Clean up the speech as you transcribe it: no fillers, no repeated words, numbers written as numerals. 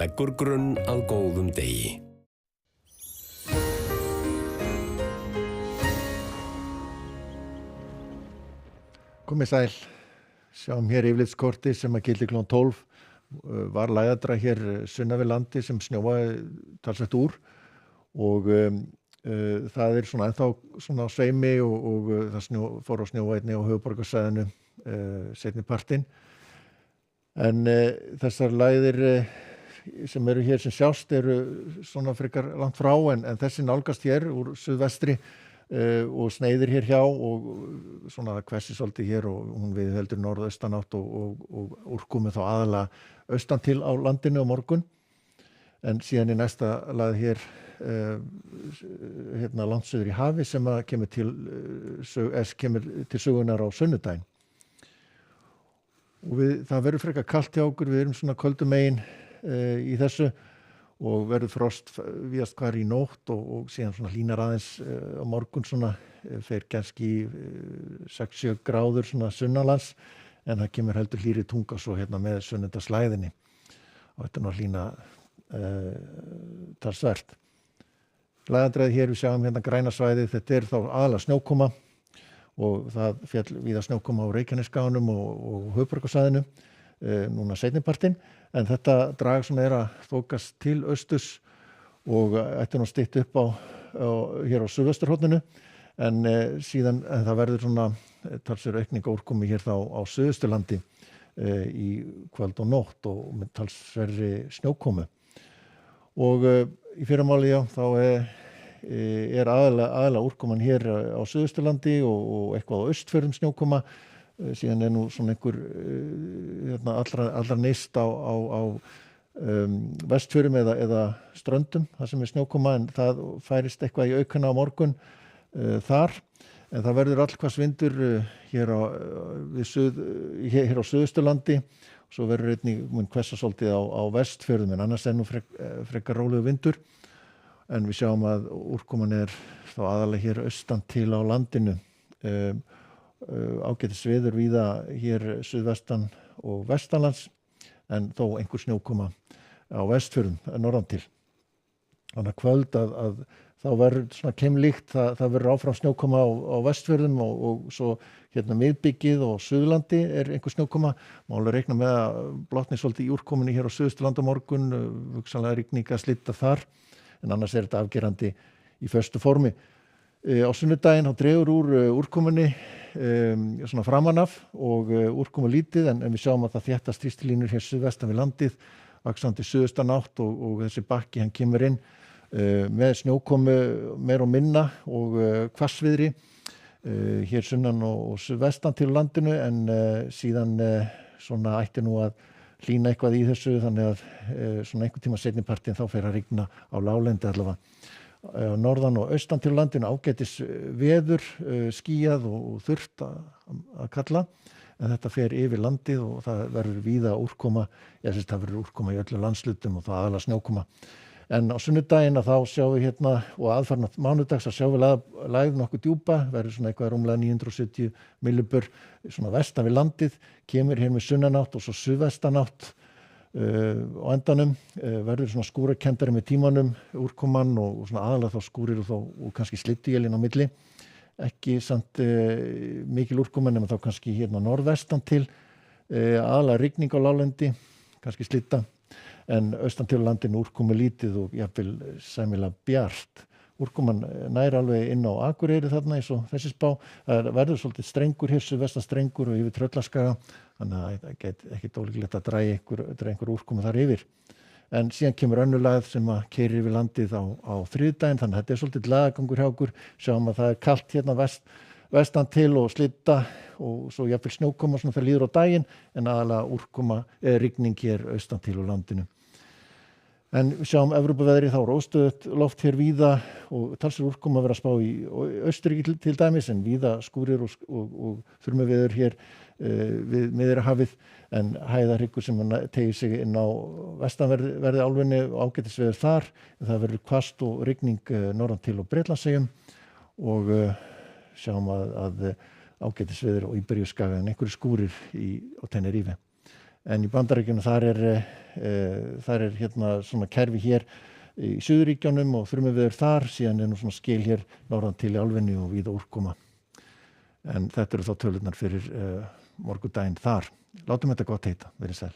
Leggur grunn að góðum degi. Komið sæl, sjáum hér yfirlitskorti sem að gildi klukkan 12 var lægðadra hér sunnan við landi sem snjóaði talsvert úr og það svona ennþá svona á sveimi og það fór að snjóa einnig á höfuðborgarsvæðinu seinni partinn. En þessar lægðir sem eru hér sem sjást eru svona frekar langt frá en þessi nálgast hér úr suðvestri og sneiðir hér hjá og svona það hvessir svolítið hér og hún viðheldur norðaustanátt og úrkomu þá aðalega austan til á landinu á morgun. En síðan í næsta lagð hér langt suður í hafi sem að kemur til sögunar á sunnudaginn. Og það verður frekar kalt hjá okkur, við erum svona köldum megin í þessu og verður frost víðast hvar í nótt og síðan svona hlýnar aðeins á morgun svona fer kannski 6-7 gráður svona sunnanlands en það kemur heldur hlýri tunga svo með sunnudagslægðinni og þetta nú hlýna talsvert. Lægðadræði hér við sjáum græna svæðið, þetta þá aðalega snjókoma og það féll víða snjókoma á Reykjanesskaganum og höfuðborgarsvæðinu núna seinnipartinn en þetta drag svona að þokast til austurs og ætti nú stytt upp hér á suðvesturhorninu en síðan það verður svona talsverð aukning á úrkomu hér þá á Suðausturlandi í kvöld og nótt og með talsverðri snjókomu og í fyrramáli þá aðalega úrkoman hér á Suðausturlandi og eitthvað á Austfjörðum snjókoma síðan nú svona einhver allra neist á Vestfjörðum eða Ströndum þar sem snjókoma en það færist eitthvað í aukana á morgun þar en það verður allhvassvindur hér á Suðausturlandi og svo verður einnig mun hvessa svolítið á Vestfjörðum en annars nú frekar rólegur vindur en við sjáum að úrkoman þá aðalega hér austan til á landinu ágætis veður víða hér suðvestan og vestanlands en þó einhver snjókoma á Vestfjörðum norðan til. Þannig að kvöld að þá verður svona keimlíkt, það verður áfram snjókoma á Vestfjörðum og svo miðbyggið og Suðurlandi einhver snjókoma. Má alveg reikna með að blotni svolítið í úrkomunni hér á Suðausturlandi á morgun, hugsanlega rigning að slitta þar en annars þetta afgerandi í föstu formi. Á sunnudaginn þá dregur úr úrkomunni svona framan af og úrkomu lítið en við sjáum að það þéttast þrýstilínur hér suðvestan við landið vaxandi suðaustanátt og þessi bakki hann kemur inn með snjókomu meira og minna og hvassviðri hér sunnan og suðvestan til landinu en síðan svona ætti nú að hlýna eitthvað í þessu þannig að svona einhvern tíma seinni partinn þá fer að rigna á láglendi allavega. Norðan og austan til landinu ágætis veður, skýjað og þurrt að kalla en þetta fer yfir landið og það verður víða úrkoma, það verður úrkoma í öllu landslutum og það aðalega snjókoma. En á sunnudaginn þá sjáum við og aðfarna mánudags að sjáum við lægð nokkuð djúpa, verður svona eitthvað rúmlega 970 millibur svona vestan við landið, kemur hér með sunnanátt og svo suðvestanátt á endanum verður svona skúrakenndari með tímanum úrkoman og svona aðalega þá skúrir og kannski slydduélin á milli ekki samt mikil úrkoma nema þá kannski hérna norðvestan til aðalega rigning á láglendi kannski slydda en austan til landinu úrkomu lítið og jafnvel sæmilega bjart úrkoman nær alveg inn á Akureyri þarna eins og þessi spá það verður svolítið strengur hér suðvestan strengur og yfir Tröllaskaga þannig að það gæti ekki ólíklegt að draga einhver úrkomu þar yfir en síðan kemur önnur lægð sem að keyrir yfir landið á þriðjudaginn þannig að þetta svolítið lagagangur hjá okkur sjáum að það kalt hérna vestan til og slydda og svo jafnvel snjókoma svona það líður á daginn en aðalega úrkoma rigning hér austan til á landinu. En við sjáum Evrópuveðri þá óstöðugt loft hér víða og talsverð úrkoma að vera að spá í Austurríki til dæmis en víða skúrir og þurrmaveður hér við Miðjarðarhafið en hæðarhryggur sem teygir sig inn á vestanverði álfunni og ágætisveður þar en það verður hvasst og rigning norðan til og Bretlandseyjum og sjáum að ágætisveður og Íberíuskaga en einhverjir skúrir á Tenerife. en í Bandaríkjunum þar er hérna svona kerfi hér í Suðurríkjunum og þrumuveður þar, síðan nú svona skil hér norðan til í álfunni og víða úrkoma. En þetta eru þá tölurnar fyrir morgundaginn þar. Látum þetta gott heita, verið sæl.